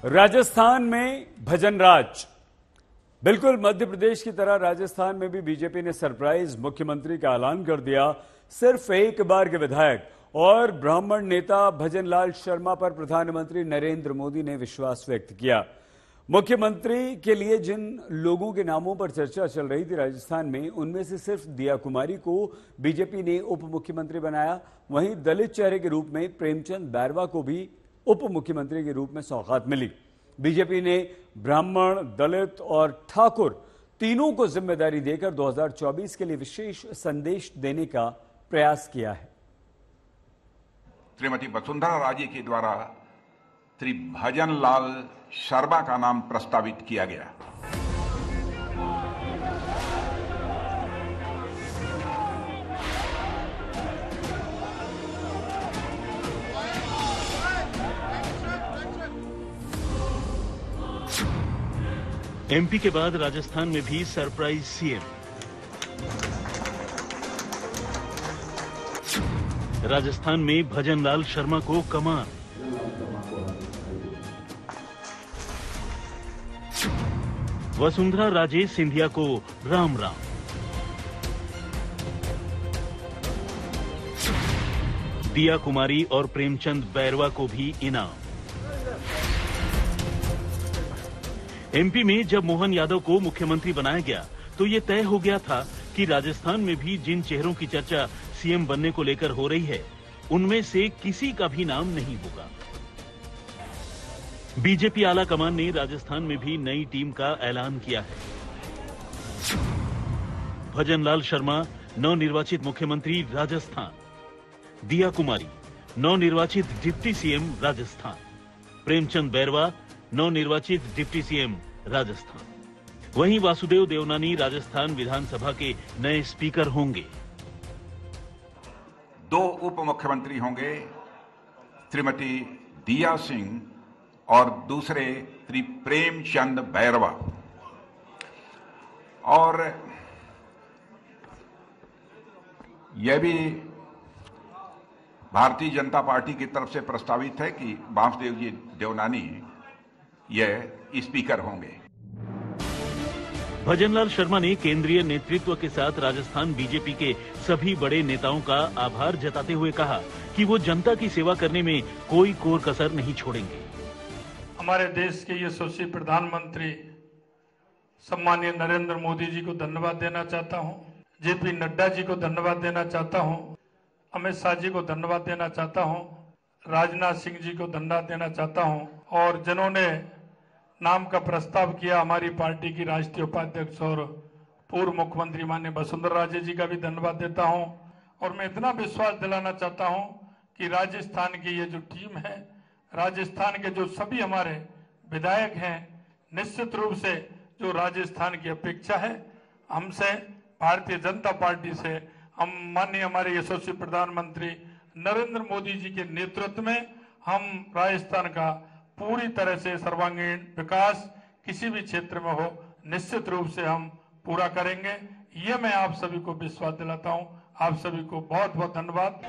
राजस्थान में भजन राज। बिल्कुल मध्य प्रदेश की तरह राजस्थान में भी बीजेपी ने सरप्राइज मुख्यमंत्री का ऐलान कर दिया। सिर्फ एक बार के विधायक और ब्राह्मण नेता भजन लाल शर्मा पर प्रधानमंत्री नरेंद्र मोदी ने विश्वास व्यक्त किया। मुख्यमंत्री के लिए जिन लोगों के नामों पर चर्चा चल रही थी राजस्थान में, उनमें से सिर्फ दिया कुमारी को बीजेपी ने उप मुख्यमंत्री बनाया। वहीं दलित चेहरे के रूप में प्रेमचंद बैरवा को भी उप मुख्यमंत्री के रूप में सौगात मिली। बीजेपी ने ब्राह्मण, दलित और ठाकुर तीनों को जिम्मेदारी देकर 2024 के लिए विशेष संदेश देने का प्रयास किया है। श्रीमती वसुंधरा राजे के द्वारा श्री भजन लाल शर्मा का नाम प्रस्तावित किया गया। एमपी के बाद राजस्थान में भी सरप्राइज सीएम। राजस्थान में भजन लाल शर्मा को कमान। वसुंधरा राजे सिंधिया को राम राम। दिया कुमारी और प्रेमचंद बैरवा को भी इनाम। एमपी में जब मोहन यादव को मुख्यमंत्री बनाया गया तो ये तय हो गया था कि राजस्थान में भी जिन चेहरों की चर्चा सीएम बनने को लेकर हो रही है, उनमें से किसी का भी नाम नहीं होगा। बीजेपी आला कमान ने राजस्थान में भी नई टीम का ऐलान किया है। भजन लाल शर्मा नवनिर्वाचित मुख्यमंत्री राजस्थान। दिया कुमारी नवनिर्वाचित डिप्टी सीएम राजस्थान। प्रेमचंद बैरवा नवनिर्वाचित डिप्टी सीएम राजस्थान। वहीं वासुदेव देवनानी राजस्थान विधानसभा के नए स्पीकर होंगे। 2 उप मुख्यमंत्री होंगे, श्रीमती दिया सिंह और दूसरे श्री प्रेमचंद बैरवा। और यह भी भारतीय जनता पार्टी की तरफ से प्रस्तावित है कि वासुदेव जी देवनानी यह स्पीकर होंगे। भजनलाल शर्मा ने केंद्रीय नेतृत्व के साथ राजस्थान बीजेपी के सभी बड़े नेताओं का आभार जताते हुए कहा कि वो जनता की सेवा करने में कोई कोर कसर नहीं छोड़ेंगे। हमारे देश के यशस्वी प्रधानमंत्री सम्मानीय नरेंद्र मोदी जी को धन्यवाद देना चाहता हूं। जेपी नड्डा जी को धन्यवाद देना चाहता हूं। अमित शाह जी को धन्यवाद देना चाहता हूं। राजनाथ सिंह जी को धन्यवाद देना चाहता हूं। और जिन्होंने नाम का प्रस्ताव किया, हमारी पार्टी की राष्ट्रीय उपाध्यक्ष और पूर्व मुख्यमंत्री माननीय वसुंधरा राजे जी का भी धन्यवाद देता हूं। और मैं इतना विश्वास दिलाना चाहता हूं कि राजस्थान की ये जो टीम है, राजस्थान के जो सभी हमारे विधायक हैं, निश्चित रूप से जो राजस्थान की अपेक्षा है हमसे, भारतीय जनता पार्टी से, हम माननीय हमारे यशस्वी प्रधानमंत्री नरेंद्र मोदी जी के नेतृत्व में हम राजस्थान का पूरी तरह से सर्वांगीण विकास किसी भी क्षेत्र में हो, निश्चित रूप से हम पूरा करेंगे। ये मैं आप सभी को विश्वास दिलाता हूं। आप सभी को बहुत बहुत धन्यवाद।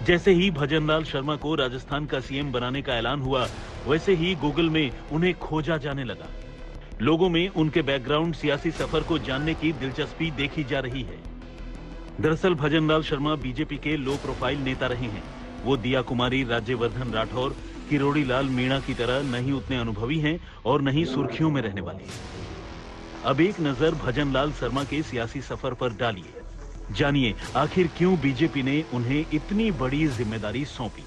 जैसे ही भजनलाल शर्मा को राजस्थान का सीएम बनाने का ऐलान हुआ, वैसे ही गूगल में उन्हें खोजा जाने लगा। लोगों में उनके बैकग्राउंड, सियासी सफर को जानने की दिलचस्पी देखी जा रही है। दरअसल भजनलाल शर्मा बीजेपी के लो प्रोफाइल नेता रहे हैं। वो दिया कुमारी, राज्यवर्धन राठौर, किरोड़ी लाल मीणा की तरह नहीं उतने अनुभवी हैं और नहीं सुर्खियों में रहने वाले। अब एक नजर भजनलाल शर्मा के सियासी सफर पर डालिए। जानिए आखिर क्यों बीजेपी ने उन्हें इतनी बड़ी जिम्मेदारी सौंपी।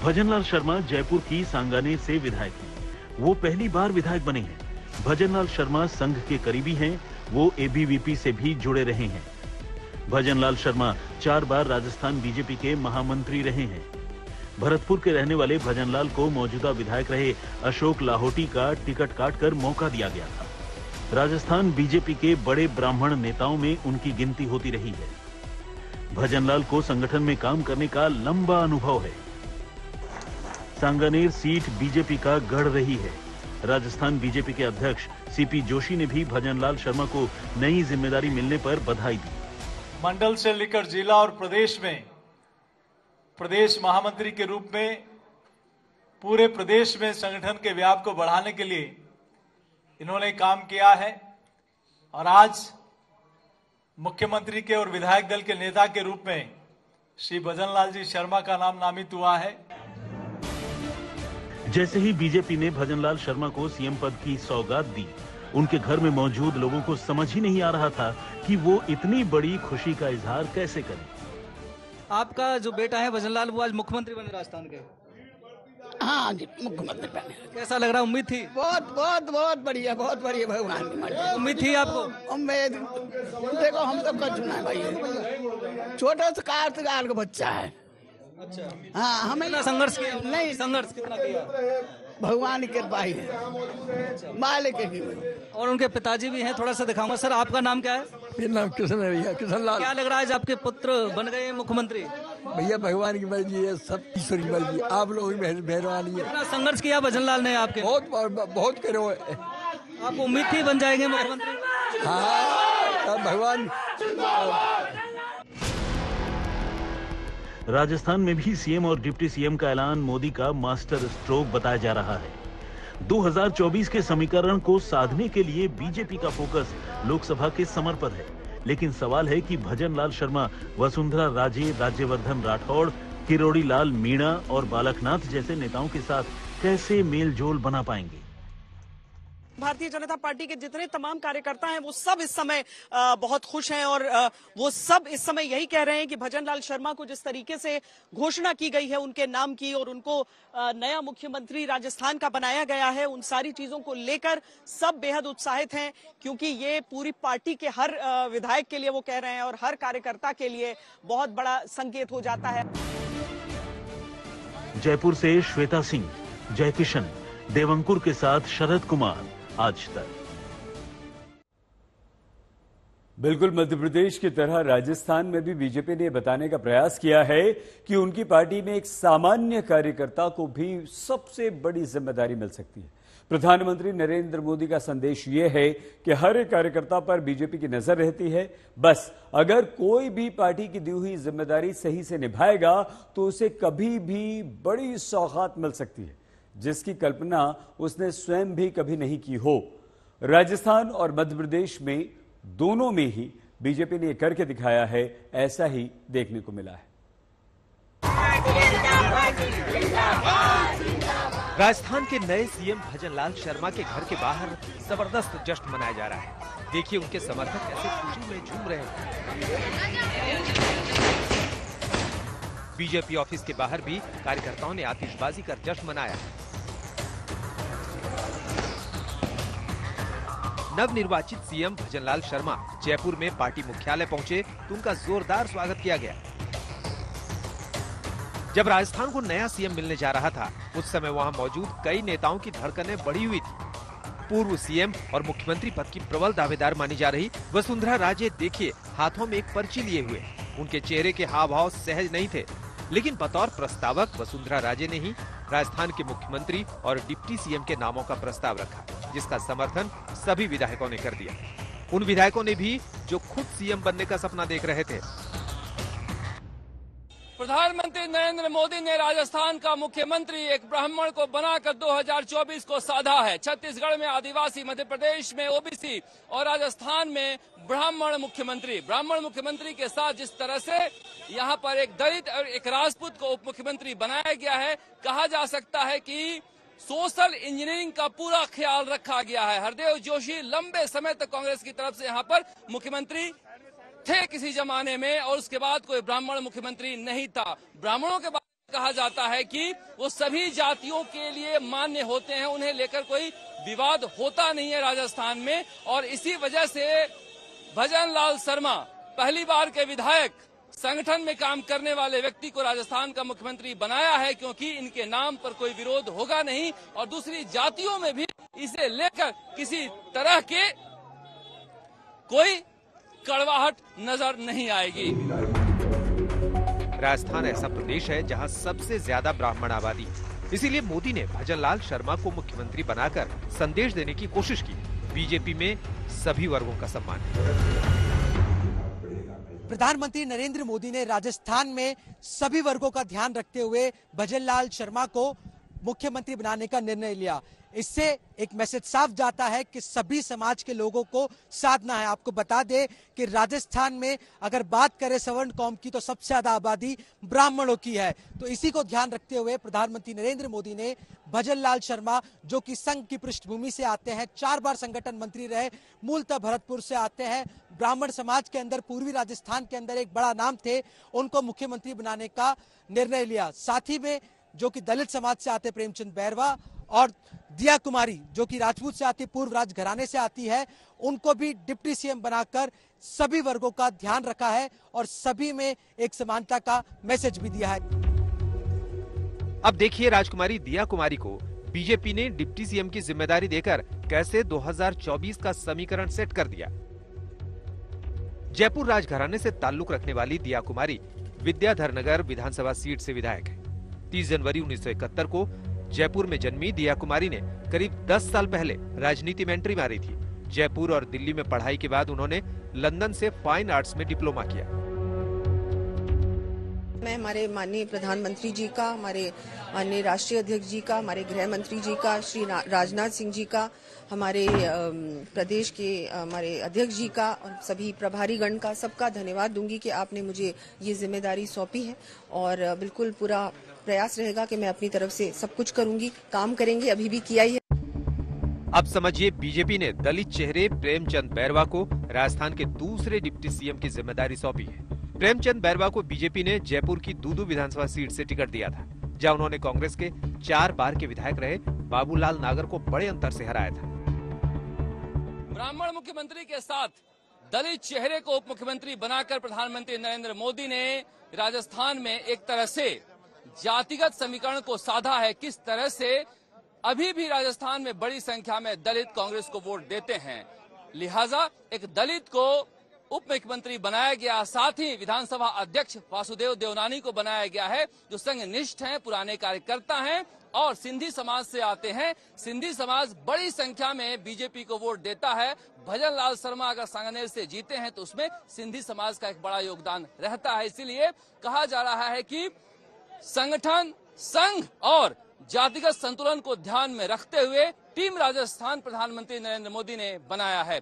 भजनलाल शर्मा जयपुर की सांगानेर से विधायक हैं। वो पहली बार विधायक बने हैं। भजनलाल शर्मा संघ के करीबी हैं। वो एबीवीपी से भी जुड़े रहे हैं। भजनलाल शर्मा 4 बार राजस्थान बीजेपी के महामंत्री रहे हैं। भरतपुर के रहने वाले भजनलाल को मौजूदा विधायक रहे अशोक लाहोटी का टिकट काटकर मौका दिया गया था। राजस्थान बीजेपी के बड़े ब्राह्मण नेताओं में उनकी गिनती होती रही है। भजनलाल को संगठन में काम करने का लंबा अनुभव है। सांगानेर सीट बीजेपी का गढ़ रही है। राजस्थान बीजेपी के अध्यक्ष सीपी जोशी ने भी भजनलाल शर्मा को नई जिम्मेदारी मिलने पर बधाई दी। मंडल से लेकर जिला और प्रदेश में प्रदेश महामंत्री के रूप में पूरे प्रदेश में संगठन के व्याप को बढ़ाने के लिए इन्होंने काम किया है और आज मुख्यमंत्री के और विधायक दल के नेता के रूप में श्री भजनलाल जी शर्मा का नाम नामित हुआ है। जैसे ही बीजेपी ने भजनलाल शर्मा को सीएम पद की सौगात दी, उनके घर में मौजूद लोगों को समझ ही नहीं आ रहा था कि वो इतनी बड़ी खुशी का इजहार कैसे करें। आपका जो बेटा है भजनलाल, वो आज मुख्यमंत्री बने राजस्थान के। हाँ जी, मुख्यमंत्री बने। कैसा लग रहा? उम्मीद थी? बहुत बढ़िया भगवान की मर्जी। उम्मीद थी आपको? उम्मीद देखो, हम तो कर चुना है भाई, छोटा सा कार्तिकाल का बच्चा है। अच्छा, हाँ, हमें संघर्ष किया? नहीं, संघर्ष कितना किया? भगवान की कृपा ही है, मालिक की। और उनके पिताजी भी हैं, थोड़ा सा दिखाऊंगा। सर, आपका नाम क्या है? मेरा नाम कृष्ण है भैया, कृष्ण लाल। क्या लग रहा है आज आपके पुत्र बन गए मुख्यमंत्री? भैया भगवान की मर्जी है, सब ईश्वर की मर्जी है, आप लोगों की मेहरबानी है। कितना संघर्ष किया भजनलाल ने आपके? बहुत करो। आपको उम्मीद थी बन जाएंगे मुख्यमंत्री? हाँ, भगवान। राजस्थान में भी सीएम और डिप्टी सीएम का ऐलान मोदी का मास्टर स्ट्रोक बताया जा रहा है। 2024 के समीकरण को साधने के लिए बीजेपी का फोकस लोकसभा के समर पर है, लेकिन सवाल है कि भजनलाल शर्मा वसुंधरा राजे, राज्यवर्धन राठौड़, किरोड़ी लाल मीणा और बालकनाथ जैसे नेताओं के साथ कैसे मेलजोल बना पाएंगे। भारतीय जनता पार्टी के जितने तमाम कार्यकर्ता हैं वो सब इस समय बहुत खुश हैं और वो सब इस समय यही कह रहे हैं कि भजनलाल शर्मा को जिस तरीके से घोषणा की गई है उनके नाम की और उनको नया मुख्यमंत्री राजस्थान का बनाया गया है, उन सारी चीजों को लेकर सब बेहद उत्साहित हैं, क्योंकि ये पूरी पार्टी के हर विधायक के लिए वो कह रहे हैं और हर कार्यकर्ता के लिए बहुत बड़ा संकेत हो जाता है। जयपुर से श्वेता सिंह, जयकिशन, देवंकुर के साथ शरद कुमार, आज तक। बिल्कुल मध्य प्रदेश की तरह राजस्थान में भी बीजेपी ने बताने का प्रयास किया है कि उनकी पार्टी में एक सामान्य कार्यकर्ता को भी सबसे बड़ी जिम्मेदारी मिल सकती है। प्रधानमंत्री नरेंद्र मोदी का संदेश यह है कि हर एक कार्यकर्ता पर बीजेपी की नजर रहती है। बस अगर कोई भी पार्टी की दी हुई जिम्मेदारी सही से निभाएगा तो उसे कभी भी बड़ी सौगात मिल सकती है, जिसकी कल्पना उसने स्वयं भी कभी नहीं की हो। राजस्थान और मध्य प्रदेश में दोनों में ही बीजेपी ने करके दिखाया है, ऐसा ही देखने को मिला है। राजस्थान के नए सीएम भजनलाल शर्मा के घर के बाहर जबरदस्त जश्न मनाया जा रहा है। देखिए उनके समर्थक कैसे खुशी में झूम रहे हैं। बीजेपी ऑफिस के बाहर भी कार्यकर्ताओं ने आतिशबाजी कर जश्न मनाया। नवनिर्वाचित सीएम भजनलाल शर्मा जयपुर में पार्टी मुख्यालय पहुंचे तो उनका जोरदार स्वागत किया गया। जब राजस्थान को नया सीएम मिलने जा रहा था उस समय वहां मौजूद कई नेताओं की धड़कनें बढ़ी हुई थी। पूर्व सीएम और मुख्यमंत्री पद की प्रबल दावेदार मानी जा रही वसुंधरा राजे देखिए हाथों में एक पर्ची लिए हुए, उनके चेहरे के हाव भाव सहज नहीं थे, लेकिन बतौर प्रस्तावक वसुंधरा राजे ने ही राजस्थान के मुख्यमंत्री और डिप्टी सीएम के नामों का प्रस्ताव रखा, जिसका समर्थन सभी विधायकों ने कर दिया। उन विधायकों ने भी जो खुद सीएम बनने का सपना देख रहे थे। प्रधानमंत्री नरेंद्र मोदी ने राजस्थान का मुख्यमंत्री एक ब्राह्मण को बनाकर 2024 को साधा है। छत्तीसगढ़ में आदिवासी, मध्य प्रदेश में ओबीसी और राजस्थान में ब्राह्मण मुख्यमंत्री के साथ जिस तरह से यहाँ पर एक दलित और एक राजपूत को उप मुख्यमंत्री बनाया गया है, कहा जा सकता है कि सोशल इंजीनियरिंग का पूरा ख्याल रखा गया है। हरदेव जोशी लंबे समय तक कांग्रेस की तरफ से यहाँ पर मुख्यमंत्री थे किसी जमाने में, और उसके बाद कोई ब्राह्मण मुख्यमंत्री नहीं था। ब्राह्मणों के बारे में कहा जाता है कि वो सभी जातियों के लिए मान्य होते हैं, उन्हें लेकर कोई विवाद होता नहीं है राजस्थान में। और इसी वजह से भजनलाल शर्मा पहली बार के विधायक, संगठन में काम करने वाले व्यक्ति को राजस्थान का मुख्यमंत्री बनाया है, क्योंकि इनके नाम पर कोई विरोध होगा नहीं और दूसरी जातियों में भी इसे लेकर किसी तरह के कोई कड़वाहट नजर नहीं आएगी। राजस्थान ऐसा प्रदेश है जहां सबसे ज्यादा ब्राह्मण आबादी, इसीलिए मोदी ने भजनलाल शर्मा को मुख्यमंत्री बनाकर संदेश देने की कोशिश की। बीजेपी में सभी वर्गों का सम्मान है। प्रधानमंत्री नरेंद्र मोदी ने राजस्थान में सभी वर्गों का ध्यान रखते हुए भजनलाल शर्मा को मुख्यमंत्री बनाने का निर्णय लिया। इससे एक मैसेज साफ जाता है कि सभी समाज के लोगों को साधना है। आपको बता दें कि राजस्थान में अगर बात करें सवर्ण कौम की तो सबसे ज्यादा आबादी ब्राह्मणों की है। तो इसी को ध्यान रखते हुए प्रधानमंत्री नरेंद्र मोदी ने भजन लाल शर्मा, जो कि संघ की पृष्ठभूमि से आते हैं, 4 बार संगठन मंत्री रहे, मूलतः भरतपुर से आते हैं, ब्राह्मण समाज के अंदर पूर्वी राजस्थान के अंदर एक बड़ा नाम थे, उनको मुख्यमंत्री बनाने का निर्णय लिया। साथ ही में जो कि दलित समाज से आते प्रेमचंद बैरवा और दिया कुमारी, जो कि राजपूत से आती, पूर्व राजघराने से आती है, उनको भी डिप्टी सीएम बनाकर सभी वर्गों का ध्यान रखा है और सभी में एक समानता का मैसेज भी दिया है। अब देखिए राजकुमारी दिया कुमारी को बीजेपी ने डिप्टी सीएम की जिम्मेदारी देकर कैसे 2024 का समीकरण सेट कर दिया। जयपुर राजघराने से ताल्लुक रखने वाली दिया कुमारी विद्याधर नगर विधानसभा सीट से विधायक है। 30 जनवरी 1971 को जयपुर में जन्मी दिया कुमारी ने करीब 10 साल पहले राजनीति में एंट्री मारी थी। जयपुर और दिल्ली में पढ़ाई के बाद उन्होंने लंदन से फाइन आर्ट्स में डिप्लोमा किया। मैं हमारे माननीय प्रधानमंत्री जी का, हमारे माननीय राष्ट्रीय अध्यक्ष जी का, हमारे गृह मंत्री जी का, श्री राजनाथ सिंह जी का, हमारे प्रदेश के हमारे अध्यक्ष जी का और सभी प्रभारी गण का सबका धन्यवाद दूंगी कि आपने मुझे ये जिम्मेदारी सौंपी है और बिल्कुल पूरा प्रयास रहेगा कि मैं अपनी तरफ से सब कुछ करूंगी, काम करेंगे, अभी भी किया ही है। अब समझिए बीजेपी ने दलित चेहरे प्रेमचंद बैरवा को राजस्थान के दूसरे डिप्टी सीएम की जिम्मेदारी सौंपी है। प्रेमचंद बैरवा को बीजेपी ने जयपुर की दूदू विधानसभा सीट से टिकट दिया था, जहां उन्होंने कांग्रेस के 4 बार के विधायक रहे बाबूलाल नागर को बड़े अंतर से हराया था। ब्राह्मण मुख्यमंत्री के साथ दलित चेहरे को उप मुख्यमंत्री बनाकर प्रधानमंत्री नरेंद्र मोदी ने राजस्थान में एक तरह से जातिगत समीकरण को साधा है। किस तरह से अभी भी राजस्थान में बड़ी संख्या में दलित कांग्रेस को वोट देते हैं, लिहाजा एक दलित को उप मुख्यमंत्री बनाया गया। साथ ही विधानसभा अध्यक्ष वासुदेव देवनानी को बनाया गया है, जो संघनिष्ठ हैं, पुराने कार्यकर्ता हैं और सिंधी समाज से आते हैं। सिंधी समाज बड़ी संख्या में बीजेपी को वोट देता है। भजन लाल शर्मा अगर सांगनेर से जीते हैं तो उसमें सिंधी समाज का एक बड़ा योगदान रहता है। इसीलिए कहा जा रहा है कि संगठन, संघ और जातिगत संतुलन को ध्यान में रखते हुए टीम राजस्थान प्रधानमंत्री नरेंद्र मोदी ने बनाया है।